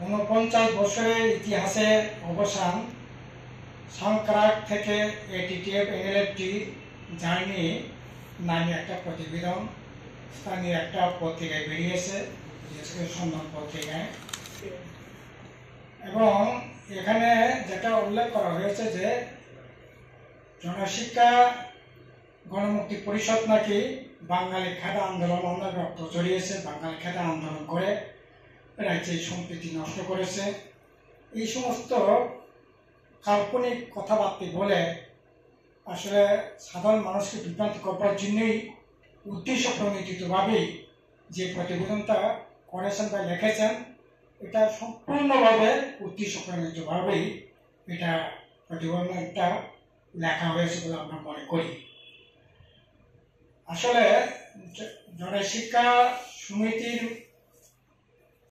49 বছরের ইতিহাসে অবসান সংক্রাক থেকে এটিটিএফ এনএলএফটি জার্নি নামে একটা প্রতিবেদন স্থানীয় একটা পত্রিকায় বেরিয়েছে, সন্ধান পত্রিকায়। এবং এখানে যেটা উল্লেখ করা হয়েছে যে জনশিক্ষা গণমুক্তি পরিষদ নাকি বাঙালি খেদা আন্দোলন অন্যান্য রক্ত জড়িয়েছে, বাঙালি খেদা আন্দোলন করে রাজ্যের সম্প্রীতি নষ্ট করেছে। এই সমস্ত কাল্পনিক কথাবার্তা বলে আসলে সাধারণ মানুষকে বিভ্রান্ত করার জন্যই উদ্দেশ্য প্রণোদিতভাবেই যে প্রতিবেদনটা করেছেন বা লিখেছেন, এটা সম্পূর্ণভাবে উদ্দেশ্য প্রণোদিতভাবেই এটা প্রতিবেদনটা লেখা হয়েছে বলে আমরা মনে করি। আসলে জনশিক্ষা সমিতির